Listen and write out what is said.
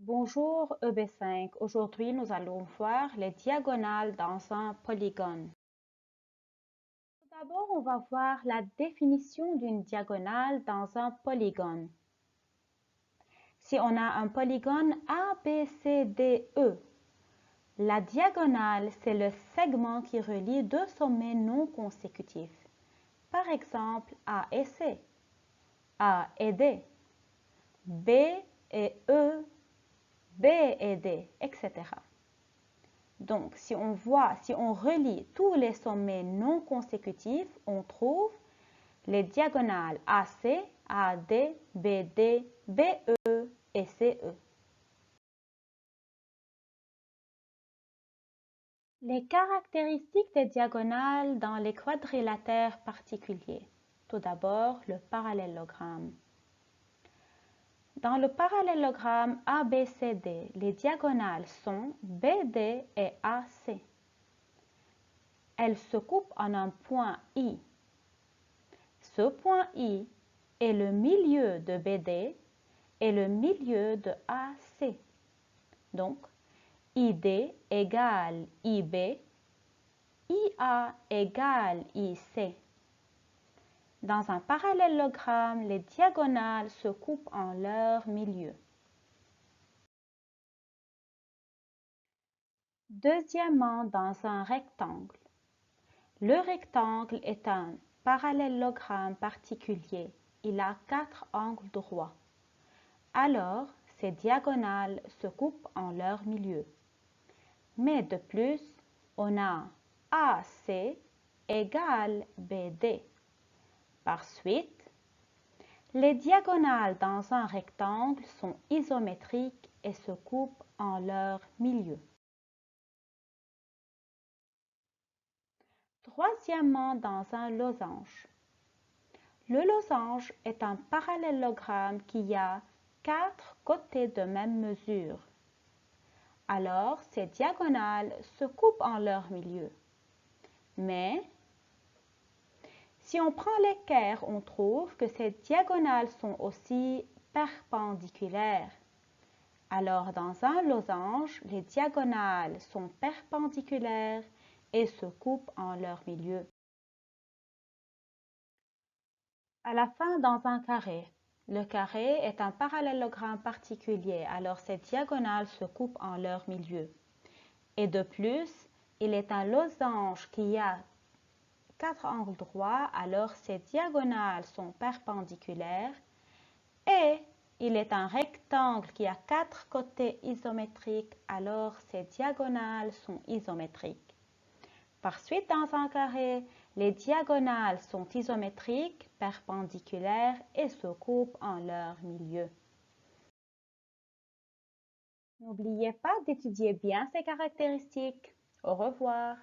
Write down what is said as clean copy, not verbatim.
Bonjour EB5. Aujourd'hui, nous allons voir les diagonales dans un polygone. Tout d'abord, on va voir la définition d'une diagonale dans un polygone. Si on a un polygone ABCDE, la diagonale, c'est le segment qui relie deux sommets non consécutifs. Par exemple, A et C, A et D, B et E, B et D, etc. Donc, si on relie tous les sommets non consécutifs, on trouve les diagonales AC, AD, BD, BE et CE. Les caractéristiques des diagonales dans les quadrilatères particuliers. Tout d'abord, le parallélogramme. Dans le parallélogramme ABCD, les diagonales sont BD et AC. Elles se coupent en un point I. Ce point I est le milieu de BD et le milieu de AC. Donc, ID égale IB, IA égale IC. Dans un parallélogramme, les diagonales se coupent en leur milieu. Deuxièmement, dans un rectangle. Le rectangle est un parallélogramme particulier. Il a 4 angles droits. Alors, ces diagonales se coupent en leur milieu. Mais de plus, on a AC égale BD. Par suite, les diagonales dans un rectangle sont isométriques et se coupent en leur milieu. Troisièmement, dans un losange. Le losange est un parallélogramme qui a 4 côtés de même mesure. Alors, ces diagonales se coupent en leur milieu. Mais, si on prend l'équerre, on trouve que ces diagonales sont aussi perpendiculaires. Alors, dans un losange, les diagonales sont perpendiculaires et se coupent en leur milieu. À la fin, dans un carré. Le carré est un parallélogramme particulier, alors ces diagonales se coupent en leur milieu. Et de plus, il est un losange qui a 4 angles droits, alors ces diagonales sont perpendiculaires. Et il est un rectangle qui a 4 côtés isométriques, alors ces diagonales sont isométriques. Par suite, dans un carré, les diagonales sont isométriques, perpendiculaires et se coupent en leur milieu. N'oubliez pas d'étudier bien ces caractéristiques. Au revoir.